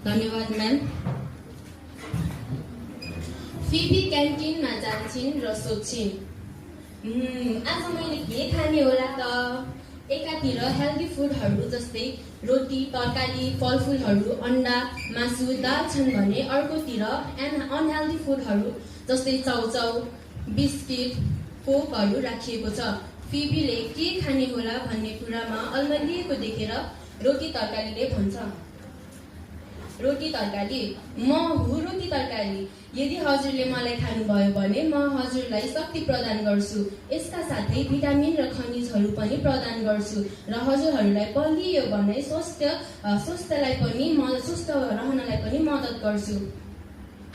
धन्यवाद ma'am. Phoebe क्यान्टिनमा जान्छन् र सोध्छिन्, आज मैले के खाने होला त? एकातिर हेल्दी फुडहरू जस्तै रोटी, तरकारी, फलफुलहरू, अन्डा, मासु, दाल छन् भने अर्कोतिर अनहेल्दी फुडहरू जस्तै चाउचाउ, बिस्किट, कोकहरू राखिएको छ। फिबीले के खाने होला भन्ने कुरामा अल्मलिएको देखेर रोटी तरकारीले भन्छ, रोटी तरकारी, म हुँ रोटी तरकारी। यदि हजुरले मलाई खानुभयो भने म हजुरलाई शक्ति प्रदान गर्छु। यसका साथै भिटामिन र खनिजहरू पनि प्रदान गर्छु र हजुरहरूलाई बलियो बनाई स्वस्थ रहनलाई पनि मद्दत गर्छु।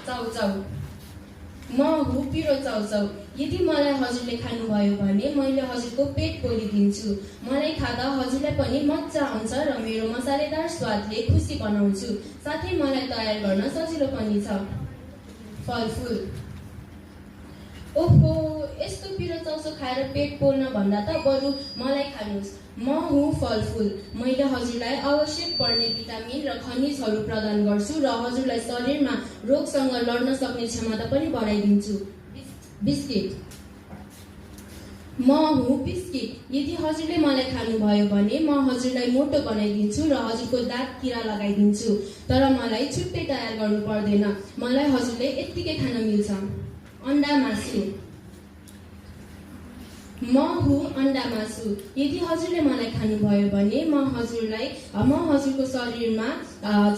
चाउचाउ, म हुँ पिरो चाउचाउ। यदि मलाई हजुरले खानुभयो भने मैले हजुरको पेट पोलिदिन्छु। मलाई खाँदा हजुरलाई पनि मजा आउँछ र मेरो मसालेदार स्वादले खुसी बनाउँछु। साथै मलाई तयार गर्न सजिलो पनि छ। फलफुल, ओहो, यस्तो पिरो चाउचाउ खाएर पेट पोल्न भन्दा त बरु मलाई खानुहोस्। म हुँ फलफुल। मैले हजुरलाई आवश्यक पर्ने भिटामिन र खनिजहरू प्रदान गर्छु र हजुरलाई शरीरमा रोगसँग लड्न सक्ने क्षमता पनि बढाइदिन्छु। बिस्किट, म हुँ बिस्किट। यदि हजुरले मलाई खानुभयो भने म हजुरलाई मोटो बनाइदिन्छु र हजुरको दाँत किरा लगाइदिन्छु। तर मलाई छुट्टै तयार गर्नु पर्दैन, मलाई हजुरले यत्तिकै खान मिल्छ। अन्डा मासु, म हुँ अन्डा मासु। यदि हजुरले मलाई खानुभयो भने म हजुरको शरीरमा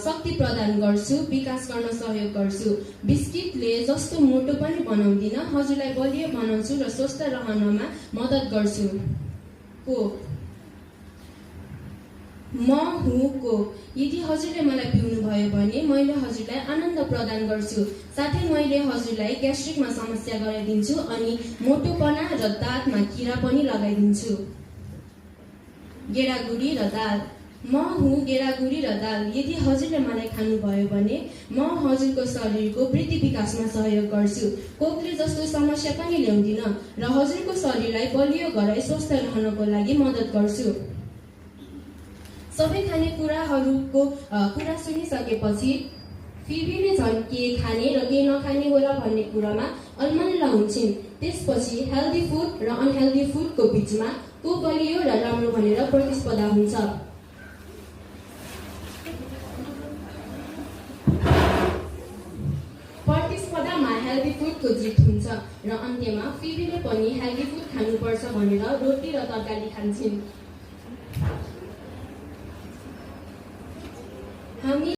शक्ति प्रदान गर्छु, विकास गर्न सहयोग गर्छु। बिस्किटले जस्तो मोटो पनि बनाउँदिन, हजुरलाई बलियो बनाउँछु र स्वस्थ रहनमा मद्दत गर्छु। कोक, म हुँ कोक। यदि हजुरले मलाई पिउनुभयो भने मैले हजुरलाई आनन्द प्रदान गर्छु। साथै मैले हजुरलाई ग्यास्ट्रिकमा समस्या गराइदिन्छु अनि मोटोपना र दाँतमा किरा पनि लगाइदिन्छु। गेडागुडी र दाल, म हुँ गेडागुडी र दाल। यदि हजुरले मलाई खानुभयो भने म हजुरको शरीरको वृद्धि विकासमा सहयोग गर्छु। कोकले जस्तो समस्या पनि ल्याउँदिन र हजुरको शरीरलाई बलियो गराई स्वस्थ रहनको लागि मद्दत गर्छु। सबै खानेकुराहरूको कुरा सुनिसकेपछि फिबीले झन् के खाने र के नखाने होला भन्ने कुरामा अलमल्ल हुन्छन्। त्यसपछि हेल्दी फुड र अनहेल्दी फुडको बिचमा को बलियो र राम्रो भनेर प्रतिस्पर्धा हुन्छ। प्रतिस्पर्धामा हेल्दी फुडको जित हुन्छ र अन्त्यमा फिबीले पनि हेल्दी फुड खानुपर्छ भनेर रोटी र तरकारी खान्छन्। हामी